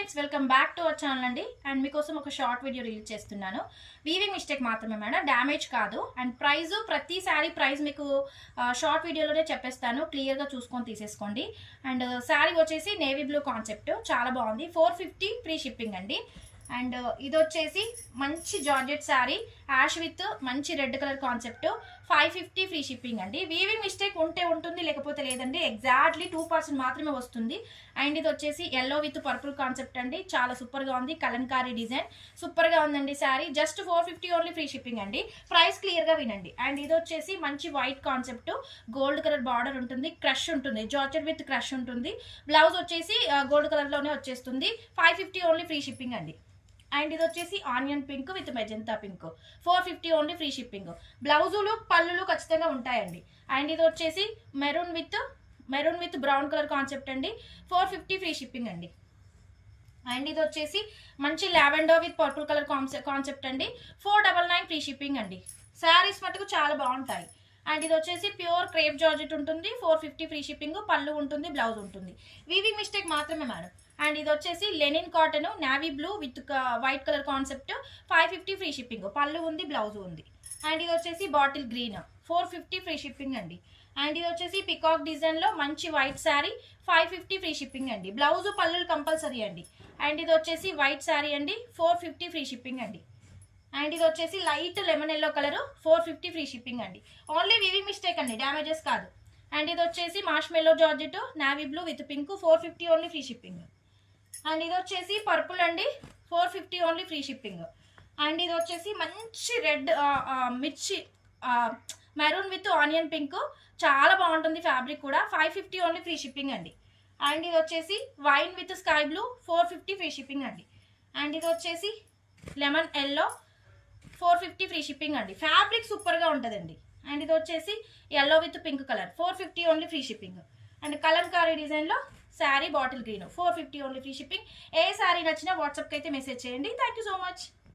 Friends, welcome back to our channel అండి. And మీకోసం ఒక షార్ట్ వీడియో రిలీజ్ చేస్తున్నాను. వీవింగ్ మిస్టేక్ మాత్రమే మేడం, డ్యామేజ్ కాదు. అండ్ ప్రైస్, ప్రతి శారీ ప్రైస్ మీకు షార్ట్ వీడియోలోనే చెప్పేస్తాను, క్లియర్గా చూసుకొని తీసేసుకోండి. అండ్ శారీ వచ్చేసి నేవీ బ్లూ కాన్సెప్ట్, చాలా బాగుంది. 450 ఫ్రీ షిప్పింగ్ అండి. అండ్ ఇది వచ్చేసి మంచి జార్జెట్ శారీ, యాష్ విత్ మంచి red colour concept, 550 free shipping అండి. వీవింగ్ మిస్టేక్ ఉంటే ఉంటుంది, లేకపోతే లేదండి. ఎగ్జాక్ట్లీ 2% మాత్రమే వస్తుంది. అండ్ ఇది వచ్చేసి ఎల్లో విత్ పర్పుల్ కాన్సెప్ట్ అండి, చాలా సూపర్గా ఉంది. కలంకారీ డిజైన్ సూపర్గా ఉందండి sari. Just 450 only free shipping అండి. ప్రైస్ క్లియర్గా వినండి. అండ్ ఇది వచ్చేసి మంచి white concept, gold colour border ఉంటుంది, క్రష్ ఉంటుంది, జార్జెట్ విత్ క్రష్ ఉంటుంది. బ్లౌజ్ వచ్చేసి గోల్డ్ కలర్లోనే వచ్చేస్తుంది. 550 ఓన్లీ ఫ్రీ షిప్పింగ్ అండి. అండ్ ఇది వచ్చేసి onion pink with magenta pink, 450 only free shipping. బ్లౌజులు పళ్ళులు ఖచ్చితంగా ఉంటాయండి. అండ్ ఇది వచ్చేసి maroon with brown colour concept అండి, 450 ఫ్రీ షిప్పింగ్ అండి. అండ్ ఇది వచ్చేసి మంచి lavender with purple colour concept అండి, 499 ఫ్రీ షిప్పింగ్ అండి. శారీస్ మటుకు చాలా బాగుంటాయి. అండ్ ఇది వచ్చేసి ప్యూర్ క్రేప్ జార్జెట్ ఉంటుంది, 450 ఫ్రీ షిప్పింగ్. పళ్ళు ఉంటుంది, బ్లౌజ్ ఉంటుంది. వీవింగ్ మిస్టేక్ మాత్రమే మేడం. అండ్ ఇది వచ్చేసి linen cotton, navy blue with white colour concept, 550 free shipping. పళ్ళు ఉంది, బ్లౌజ్ ఉంది. అండ్ ఇది వచ్చేసి బాటిల్ గ్రీన్, 450 ఫ్రీ షిప్పింగ్ అండి. అండ్ ఇది వచ్చేసి పికాక్ డిజైన్లో మంచి వైట్ శారీ, 550 ఫ్రీ షిప్పింగ్ అండి. బ్లౌజ్ పళ్ళులు కంపల్సరీ అండి. అండ్ ఇది వచ్చేసి వైట్ శారీ అండి, 450 ఫ్రీ షిప్పింగ్ అండి. అండ్ ఇది వచ్చేసి light lemon yellow colour, 450 free shipping అండి. ఓన్లీ వీవింగ్ మిస్టేక్ అండి, డ్యామేజెస్ కాదు. అండ్ ఇది వచ్చేసి మార్ష్మెల్లో georgette, navy blue with pink, 450 only free shipping. And ఇది వచ్చేసి పర్పుల్ అండి, 450 ఓన్లీ ఫ్రీ షిప్పింగ్. అండ్ ఇది వచ్చేసి మంచి రెడ్ మిర్చి మెరూన్ విత్ ఆనియన్ పింక్, చాలా బాగుంటుంది ఫ్యాబ్రిక్ కూడా, 550 ఓన్లీ ఫ్రీ షిప్పింగ్ అండి. అండ్ ఇది వచ్చేసి wine with sky blue, 450 free shipping అండి. అండ్ ఇది వచ్చేసి లెమన్ ఎల్లో, 450 ఫ్రీ షిప్పింగ్ అండి. ఫ్యాబ్రిక్ సూపర్గా ఉంటుందండి. అండ్ ఇది వచ్చేసి yellow with pink colour, 450 only free shipping. And Kalamkari డిజైన్లో sari bottle green, 450 only free shipping. ఏ శారీ నచ్చినా వాట్సాప్కి అయితే మెసేజ్ చేయండి. Thank you so much.